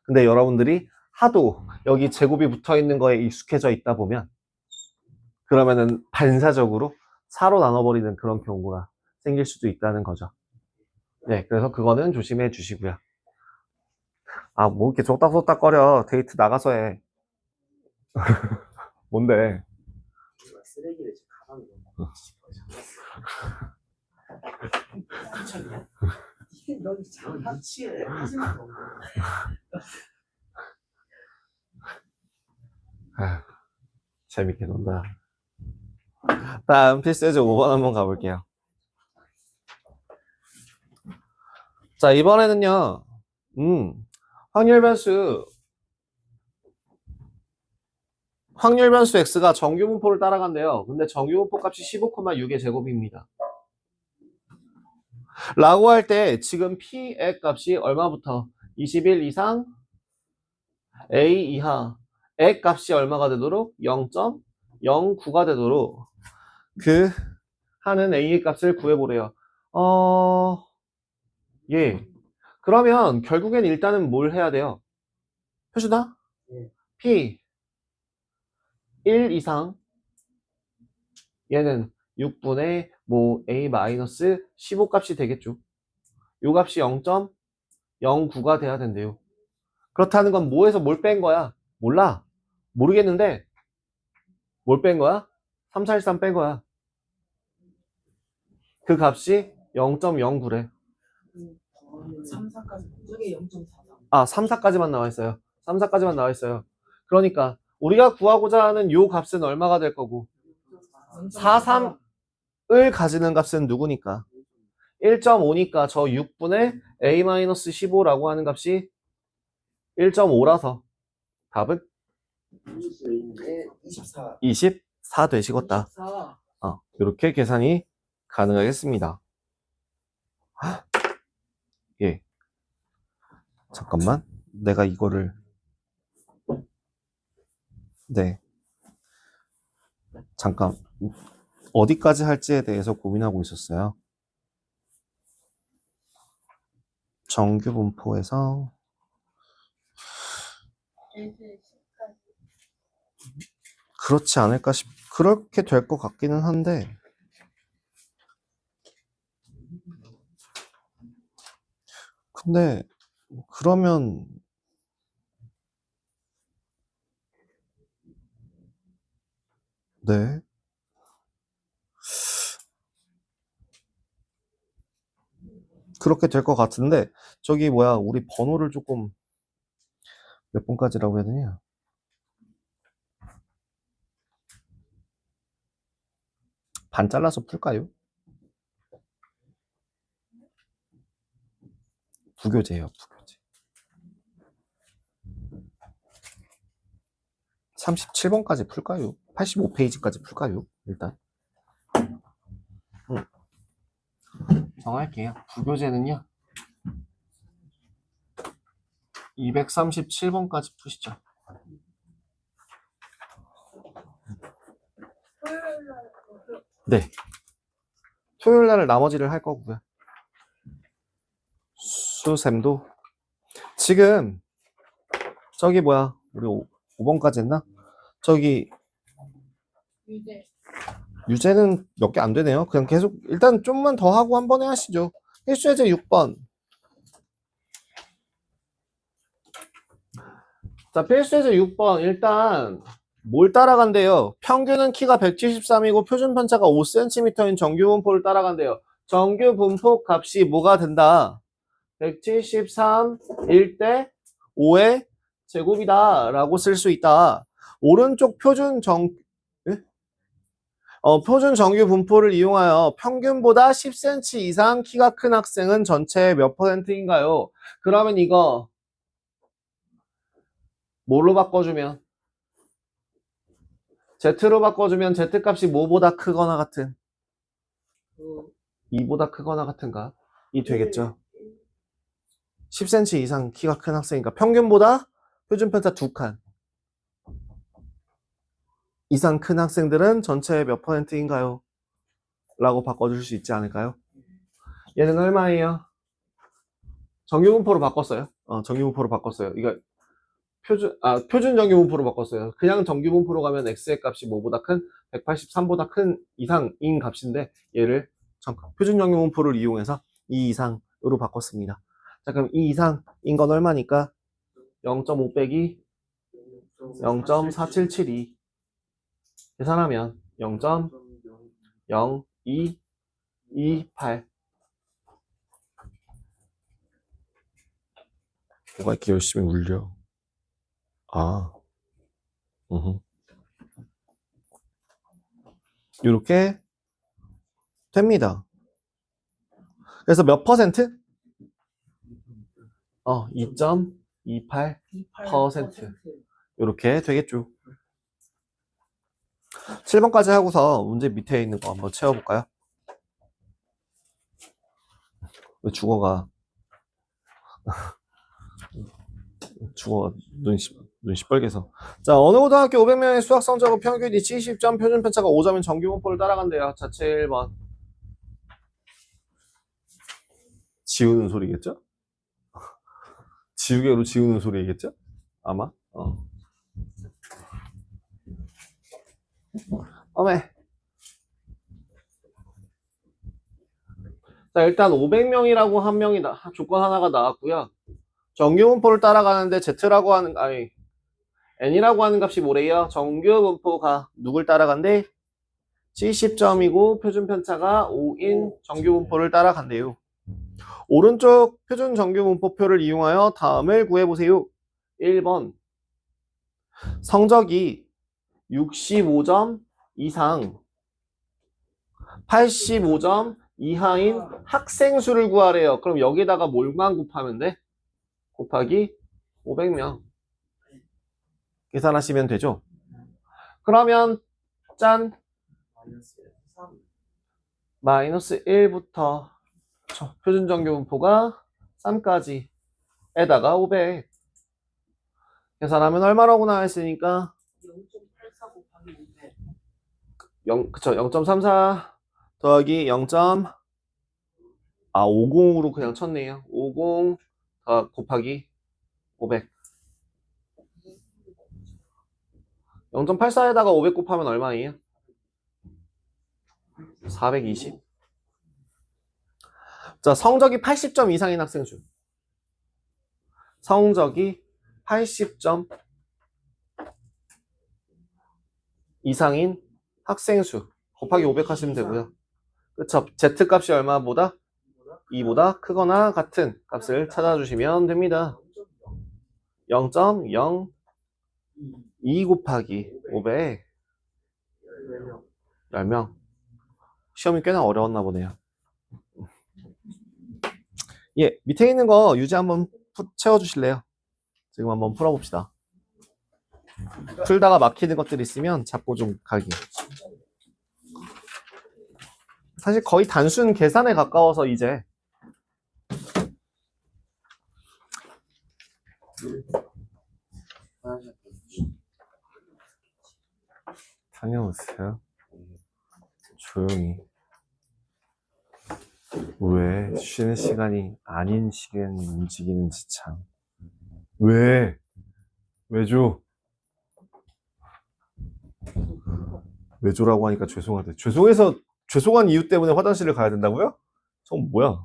근데 여러분들이 하도 여기 제곱이 붙어 있는 거에 익숙해져 있다 보면 그러면은 반사적으로 4로 나눠버리는 그런 경우가 생길 수도 있다는 거죠. 네, 그래서 그거는 조심해 주시고요. 아, 뭐 이렇게 족닥족닥거려. 데이트 나가서 해. 뭔데? 쓰레기를 지금 가방에 넣고 미쳤냐? 이게 넌 장난치해. 하지마. 아휴, 재밌게 논다. 다음 필수제 5번 한번 가볼게요. 자, 이번에는요, 확률 변수 x가 정규분포를 따라간대요. 근데 정규분포 값이 15,6의 제곱입니다. 라고 할 때 지금 p의 값이 얼마부터? 21 이상 a 이하 의 값이 얼마가 되도록? 0.09가 되도록 그 하는 a의 값을 구해보래요. 예. 그러면 결국엔 일단은 뭘 해야 돼요? 표준화? 예. p 1 이상 얘는 6분의 뭐 a-15 값이 되겠죠. 요 값이 0.09가 돼야 된대요. 그렇다는 건 뭐에서 뭘 뺀 거야? 몰라. 모르겠는데 뭘 뺀 거야? 3, 4, 1, 3 뺀 거야. 그 값이 0.09래. 3, 4까지 저게 0.43. 아, 3, 4까지만 나와 있어요. 3, 4까지만 나와 있어요. 그러니까 우리가 구하고자 하는 요 값은 얼마가 될 거고 4, 3을 가지는 값은 누구니까? 1.5니까 저 6분의 a-15라고 하는 값이 1.5라서 답은 24. 24 되시겠다. 24. 이렇게 계산이 가능하겠습니다. 예. 잠깐만. 내가 이거를 네. 잠깐. 어디까지 할지에 대해서 고민하고 있었어요. 정규 분포에서 그렇지 않을까 그렇게 될 것 같기는 한데 근데 그러면 네. 그렇게 될 것 같은데 저기 뭐야 우리 번호를 조금 몇 번까지라고 해야 되냐? 반 잘라서 풀까요? 부교재예요, 부교재. 37번까지 풀까요? 85페이지까지 풀까요? 일단. 정할게요. 부교재는요. 237번까지 푸시죠. 네. 토요일 날 나머지를 할 거고요. 수쌤도 지금 저기 뭐야 우리 5번까지 했나? 저기 유제는 몇 개 안 되네요. 그냥 계속 일단 좀만 더 하고 한 번에 하시죠. 필수예제 6번. 자, 필수예제 6번 일단 뭘 따라간대요? 평균은 키가 173이고 표준 편차가 5cm인 정규 분포를 따라간대요. 정규 분포 값이 뭐가 된다? 173 1대 5의 제곱이다 라고 쓸 수 있다. 오른쪽 예? 표준 정규 분포를 이용하여 평균보다 10cm 이상 키가 큰 학생은 전체의 몇 %인가요? 그러면 이거 뭘로 바꿔주면? Z로 바꿔주면 Z값이 뭐보다 크거나 같은? 2보다 크거나 같은가? 이 되겠죠? 10cm 이상 키가 큰 학생이니까 평균보다 표준 편차 2칸 이상 큰 학생들은 전체의 몇 %인가요? 라고 바꿔줄 수 있지 않을까요? 얘는 얼마예요? 정규분포로 바꿨어요. 정규분포로 바꿨어요. 이거 표준 정규분포로 바꿨어요. 그냥 정규분포로 가면 x의 값이 뭐보다 큰 183보다 큰 이상인 값인데 얘를 표준 정규분포를 이용해서 2 이상으로 바꿨습니다. 자, 그럼 2 이상인 건 얼마니까? 0.5 빼기 0.4772 계산하면 0.0228 뭐가 이렇게 열심히 울려? 이렇게 됩니다. 그래서 몇 퍼센트? 2.28% 이렇게 되겠죠. 7번까지 하고서 문제 밑에 있는 거 한번 채워볼까요? 왜 주어가 눈이 시뻘개서. 자, 어느 고등학교 500명의 수학 성적은 평균이 70점, 표준 편차가 5점인 정규 분포를 따라간대요. 자, 7번. 지우는 소리겠죠? 지우개로 지우는 소리겠죠? 아마? 어메. 자, 일단 500명이라고 한 명이 조건 하나가 나왔고요. 정규 분포를 따라가는데 n이라고 하는 값이 뭐래요? 정규 분포가 누굴 따라간대? 70점이고 표준 편차가 5인 정규 분포를 따라간대요. 오른쪽 표준 정규 분포표를 이용하여 다음을 구해보세요. 1번 성적이 65점 이상 85점 이하인 학생 수를 구하래요. 그럼 여기다가 뭘만 곱하면 돼? 곱하기 500명 계산하시면 되죠. 그러면 짠 마이너스 1부터 표준 정규 분포가 3까지 에다가 500 계산하면 얼마라고 나와있으니까 0.84 곱하기 500. 그쵸. 0.34 더하기 50으로 그냥 쳤네요. 50 곱하기 500 0.84에다가 500 곱하면 얼마예요? 420. 자, 성적이 80점 이상인 학생 수. 성적이 80점 이상인 학생 수 곱하기 500 하시면 되고요. 그쵸. Z값이 얼마보다? 2보다 크거나 같은 값을 찾아주시면 됩니다. 0.02 곱하기 500 10명. 시험이 꽤나 어려웠나 보네요. 예, 밑에 있는 거 유지 한번 채워주실래요? 지금 한번 풀어봅시다. 풀다가 막히는 것들 있으면 잡고 좀 가기. 사실 거의 단순 계산에 가까워서 이제 다녀오세요. 조용히. 왜 쉬는 시간이 아닌 시간에 움직이는지 참. 왜? 왜죠? 왜죠라고 하니까 죄송하대. 죄송한 이유 때문에 화장실을 가야 된다고요? 저건 뭐야?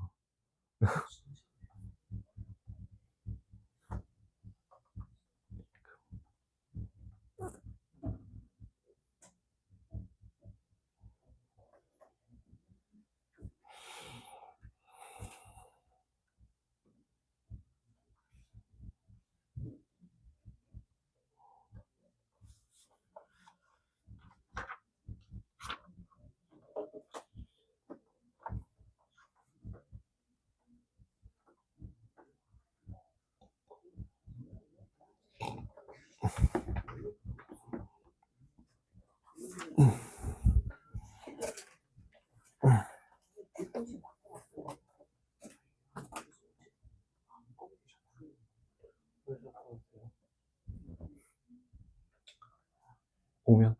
오면.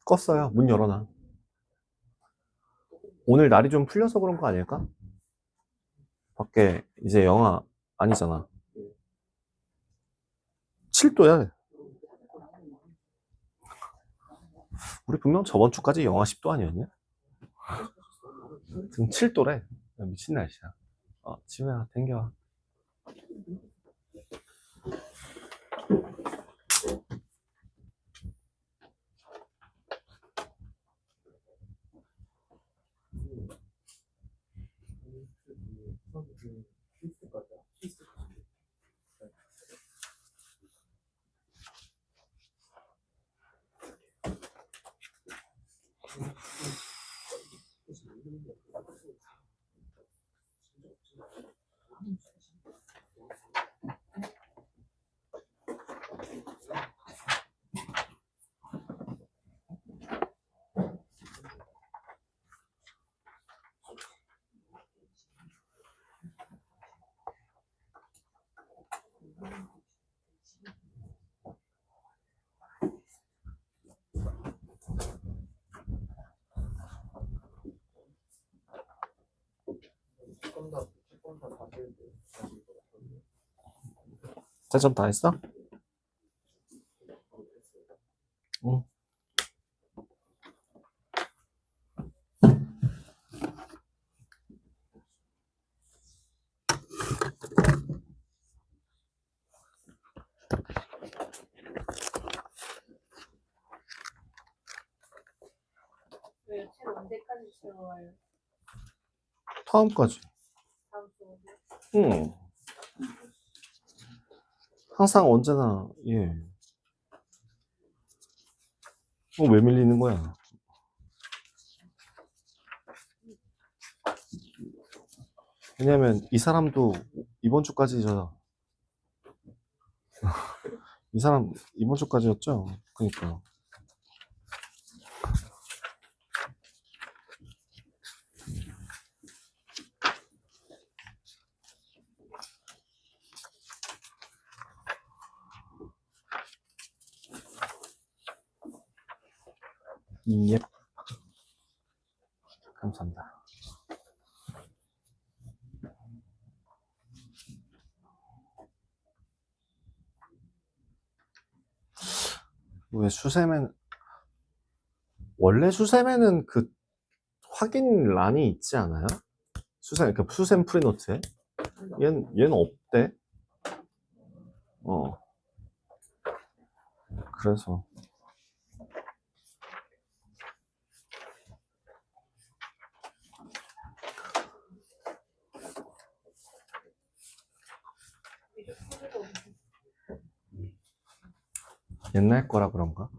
껐어요. 문 열어놔. 오늘 날이 좀 풀려서 그런 거 아닐까? 밖에 이제 영하 아니잖아. 7도야. 우리 분명 저번 주까지 영하 10도 아니었냐? 지금 7도래. 미친 날씨야. 지우야, 댕겨. 채점 다 했어? 응. 왜 책 언제까지 채워요? 다음까지. 다음 주 응. 항상 언제나, 예. 왜 밀리는 거야? 왜냐면 이 사람도 이번 주까지 이 사람 이번 주까지였죠? 그러니까. 예. 감사합니다. 왜 수세면 원래 수세면은 그 확인란이 있지 않아요? 수셈 프리노트에? 얘는 없대. 그래서 옛날 거라 그런가?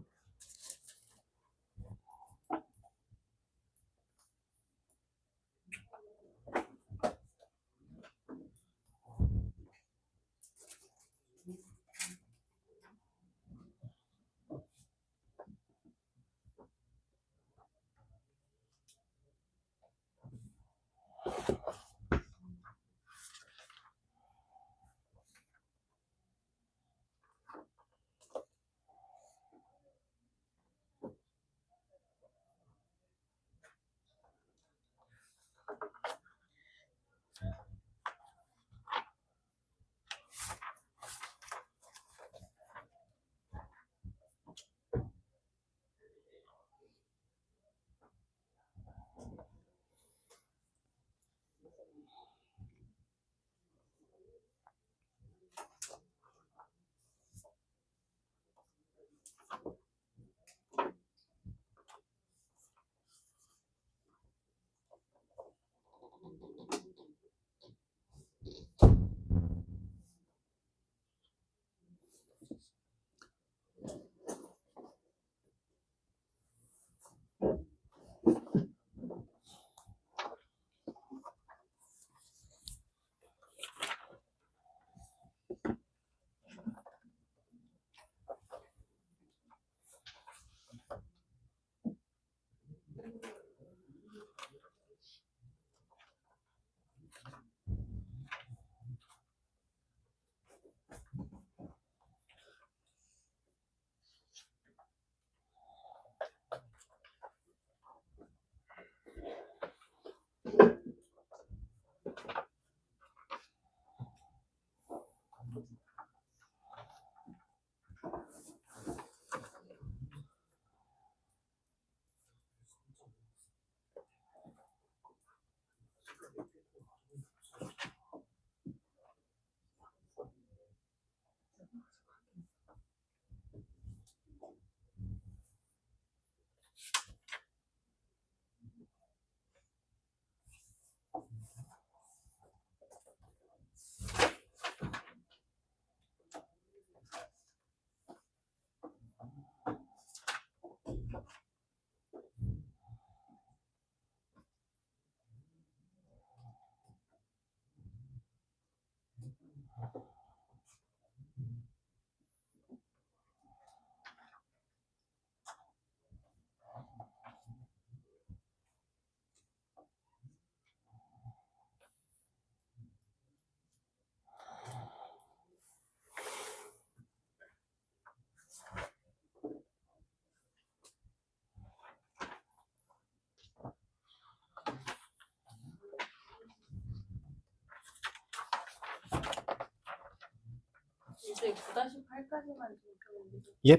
이제 9-8까지만 좀 펴는데. 예.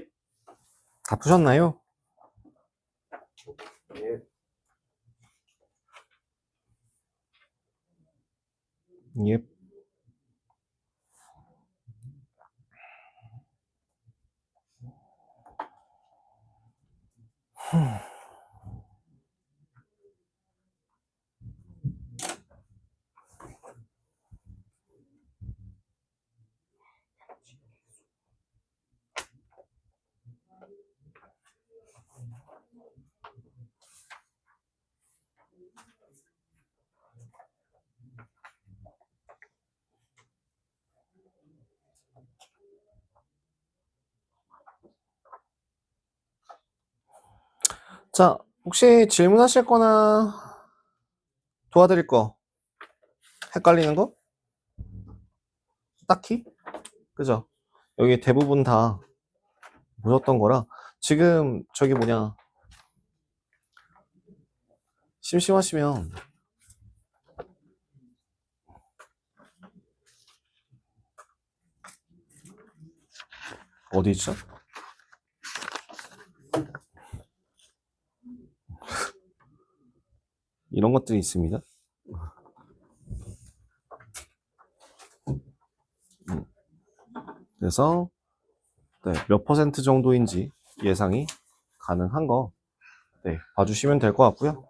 다 푸셨나요? 예. 예. 자, 혹시 질문하실 거나 도와드릴 거 헷갈리는 거? 딱히? 그죠? 여기 대부분 다 보셨던 거라 지금 저기 뭐냐 심심하시면 어디 있죠? 이런 것들이 있습니다. 그래서 네, 몇 퍼센트 정도인지 예상이 가능한 거 네, 봐주시면 될 것 같고요.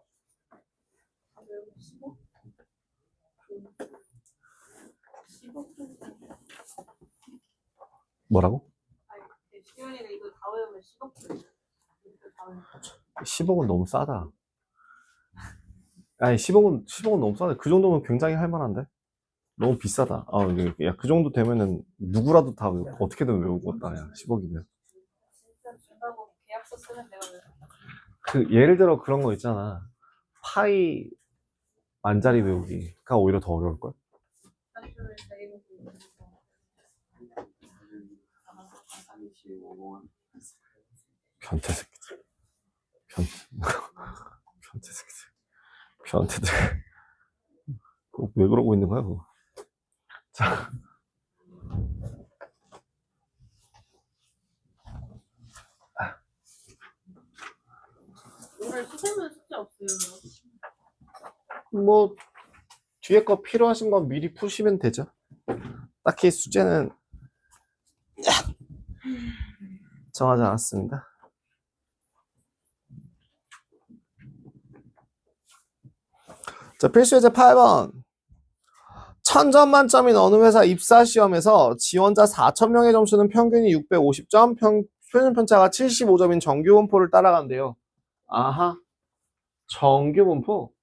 뭐라고? 시원이가 이거 다 외우면 10억 들 10억은 너무 싸다. 아니 10억은 너무 싸다. 그 정도면 굉장히 할 만한데? 너무 비싸다. 야, 그 정도 되면은 누구라도 다 어떻게든 외우겠다. 야, 10억이면. 진짜 준다고 계약서 쓰면 내가 왜 그 예를 들어 그런 거 있잖아. 파이 만자리 외우기가 오히려 더 어려울 걸. 학교를 다니는 거 35원. 변태 새끼들. 변태 새끼들. 변태들. 그거 왜 그러고 있는 거야, 그거. 자. 오늘 수세면 숙제 없어요. 뭐, 뒤에 거 필요하신 건 미리 푸시면 되죠. 딱히 숙제는 정하지 않았습니다. 자, 필수 예제 8번. 1000점 만점인 어느 회사 입사 시험에서 지원자 4000명의 점수는 평균이 650점, 표준 편차가 75점인 정규 분포를 따라간대요. 아하. 정규 분포?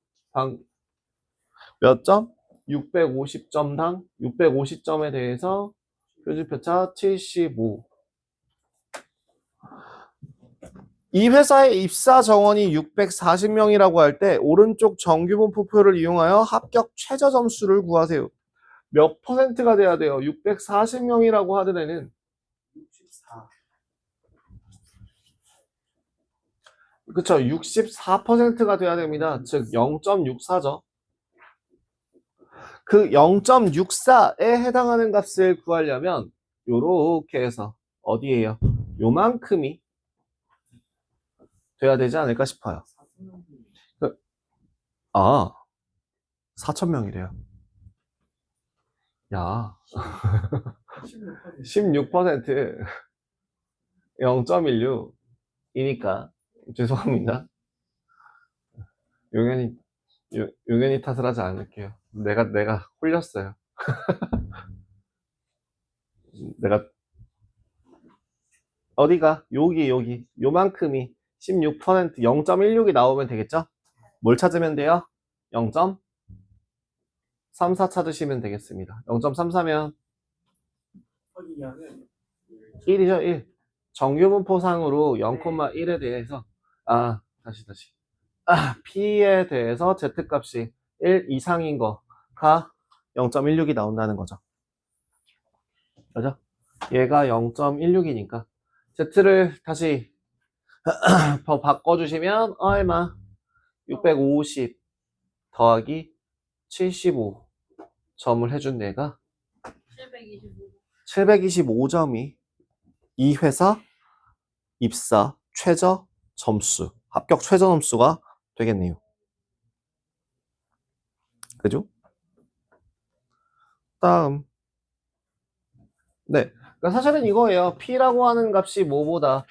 몇 점? 650점당 650점에 대해서 표준 편차 75. 이 회사의 입사 정원이 640명이라고 할 때 오른쪽 정규 분포표를 이용하여 합격 최저 점수를 구하세요. 몇 퍼센트가 돼야 돼요? 640명이라고 하던 애는 64. 그쵸? 64%가 돼야 됩니다. 즉 0.64죠. 그 0.64에 해당하는 값을 구하려면 요렇게 해서 어디에요? 요만큼이 돼야 되지 않을까 싶어요. 4,000명이래요. 야, 16% 0.16이니까 죄송합니다. 용현이 탓을 하지 않을게요. 내가 홀렸어요. 내가 어디가? 여기 요만큼이 16% 0.16이 나오면 되겠죠? 뭘 찾으면 돼요? 0.4 0.34 찾으시면 되겠습니다. 0.34면 허기양은 1이죠, 1. 정규분포상으로 0,1에 대해서, 다시. P에 대해서 Z값이 1 이상인 거가 0.16이 나온다는 거죠. 그죠? 얘가 0.16이니까 Z를 다시 바꿔주시면 얼마? 650 더하기 75점을 해준 애가 725점이 이 회사 입사 최저 점수, 합격 최저 점수가 되겠네요. 그죠? 다음. 네. 그러니까 사실은 이거예요. P라고 하는 값이 뭐보다,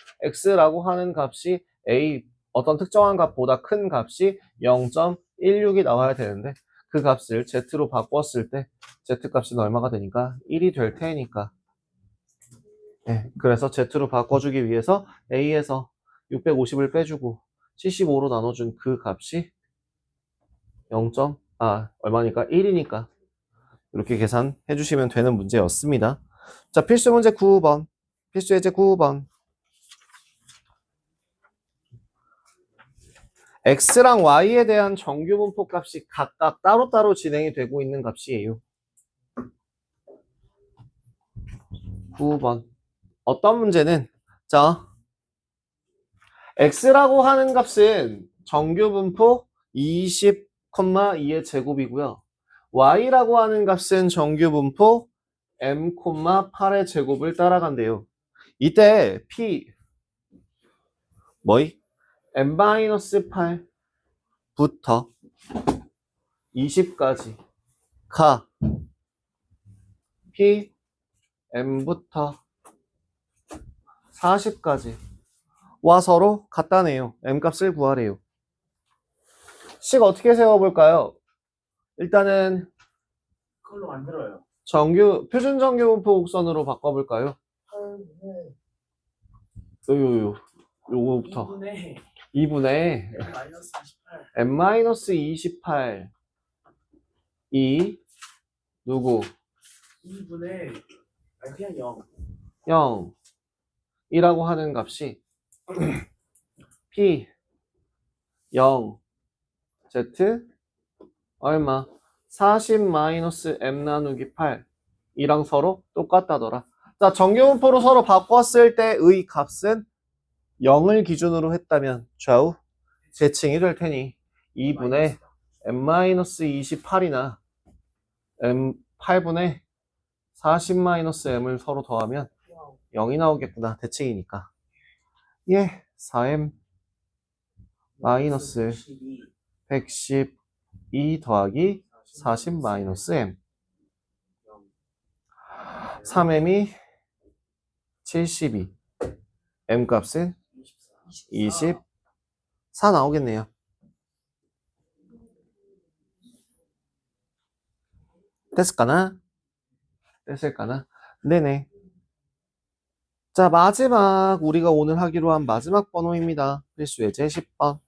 X라고 하는 값이 A, 어떤 특정한 값보다 큰 값이 0.16이 나와야 되는데, 그 값을 Z로 바꿨을 때, Z 값은 얼마가 되니까? 1이 될 테니까. 네. 그래서 Z로 바꿔주기 위해서 A에서 650을 빼주고, 75로 나눠준 그 값이 얼마니까? 1이니까. 이렇게 계산해 주시면 되는 문제였습니다. 자, 필수 문제 9번. 필수 예제 9번. X랑 Y에 대한 정규분포 값이 각각 따로따로 진행이 되고 있는 값이에요. 9번. 어떤 문제는, 자, X라고 하는 값은 정규분포 20,2의 제곱이고요. Y라고 하는 값은 정규분포 m,8의 제곱을 따라간대요. 이때 P m-8부터 20까지 가 P m부터 40까지 와 서로 같다네요. m값을 구하래요. 식 어떻게 세워볼까요? 일단은 그걸로 만들어요. 표준 정규분포 곡선으로 바꿔볼까요? 요거부터 2분의 m-28 이 누구? 2분의 그냥 0 이라고 하는 값이 P 0 Z 얼마? 40-m 나누기 8 이랑 서로 똑같다더라. 자, 정규분포로 서로 바꿨을 때의 값은 0을 기준으로 했다면 좌우 제칭이 될 테니 2분의 m-28이나 8분의 40-m을 서로 더하면 0이 나오겠구나. 대칭이니까. 예, 4m 마이너스 112 더하기 40-m 3m이 72 m값은 24 나오겠네요. 됐을까나? 네네. 자, 마지막 우리가 오늘 하기로 한 마지막 번호입니다. 필수 예제 10번.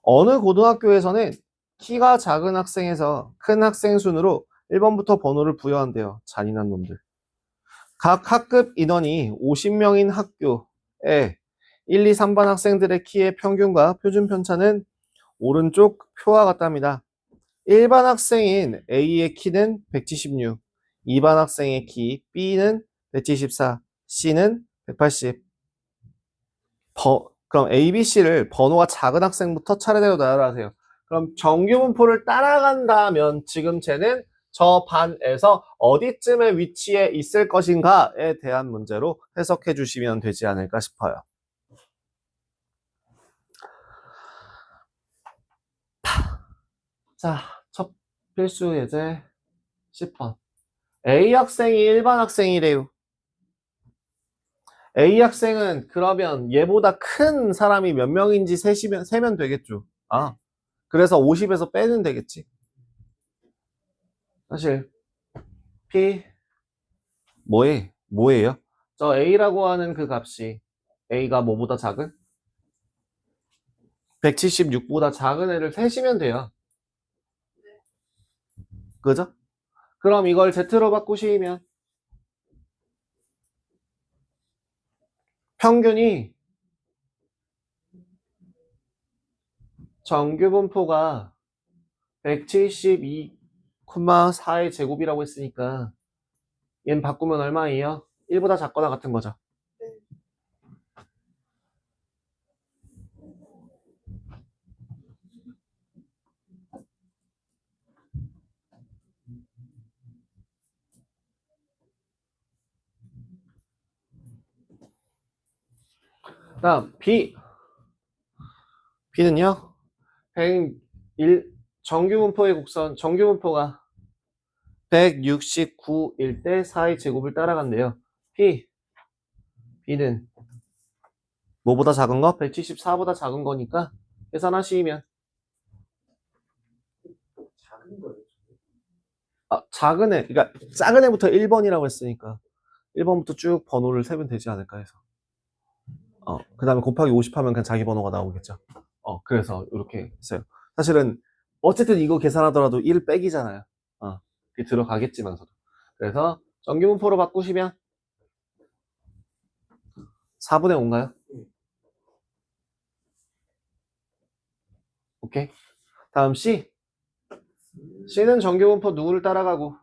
어느 고등학교에서는 키가 작은 학생에서 큰 학생 순으로 1번부터 번호를 부여한대요. 잔인한 놈들. 각 학급 인원이 50명인 학교에 1, 2, 3반 학생들의 키의 평균과 표준 편차는 오른쪽 표와 같답니다. 1반 학생인 A의 키는 176, 2반 학생의 키 B는 174, C는 180. 그럼 A, B, C를 번호가 작은 학생부터 차례대로 나열하세요. 그럼 정규분포를 따라간다면 지금 쟤는 저 반에서 어디쯤에 위치해 있을 것인가에 대한 문제로 해석해 주시면 되지 않을까 싶어요. 자, 첫 필수 예제 10번. A 학생이 1반 학생이래요. A 학생은 그러면 얘보다 큰 사람이 몇 명인지 세면 되겠죠. 그래서 50에서 빼면 되겠지. 사실 P 뭐예요? 저 A라고 하는 그 값이 A가 뭐보다 작은? 176보다 작은 애를 세시면 돼요. 그죠? 그럼 이걸 Z로 바꾸시면 평균이 정규 분포가 172,4의 제곱이라고 했으니까 얘는 바꾸면 얼마예요? 1보다 작거나 같은 거죠. 다음 B는요 101 정규 분포의 곡선 정규 분포가 169일 때 4의 제곱을 따라간대요. B는 뭐보다 작은 거? 174보다 작은 거니까 계산하시면 작은 거예요. 작은 애 그러니까 작은 애부터 1번이라고 했으니까 1번부터 쭉 번호를 세면 되지 않을까 해서 그 다음에 곱하기 50 하면 그냥 자기 번호가 나오겠죠. 그래서 이렇게 했어요. 사실은 어쨌든 이거 계산하더라도 1 빼기잖아요. 그게 들어가겠지만서도. 그래서 정규분포로 바꾸시면 4분의 5인가요? 오케이. 다음 C는 정규분포 누구를 따라가고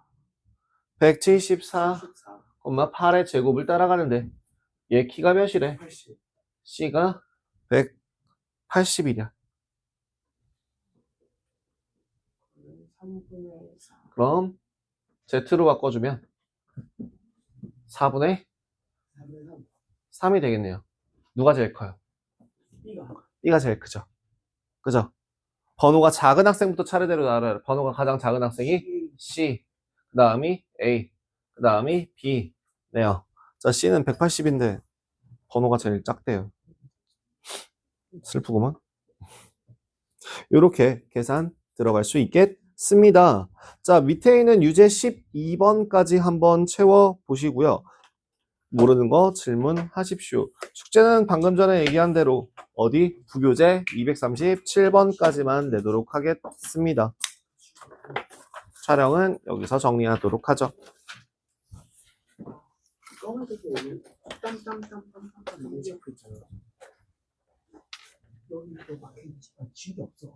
174,8의 제곱을 따라가는데 얘 키가 몇이래? 80. C가 180이냐. 3분의 4. 그럼 Z로 바꿔주면 4분의 3분의 3이 되겠네요. 누가 제일 커요? 3. B가 제일 크죠. 그죠? 번호가 작은 학생부터 차례대로 나와요. 번호가 가장 작은 학생이 C, 그 다음이 A, 그 다음이 B. 네요. 자, C는 180인데 번호가 제일 작대요. 슬프구만. 요렇게 계산 들어갈 수 있겠습니다. 자, 밑에 있는 유제 12번까지 한번 채워보시고요. 모르는 거 질문하십시오. 숙제는 방금 전에 얘기한 대로 어디? 부교재 237번까지만 내도록 하겠습니다. 촬영은 여기서 정리하도록 하죠. 검은색이 땀땀땀땀땀 이게 적혀 있잖아. 여기 또 막혀있지만 지우개 없어.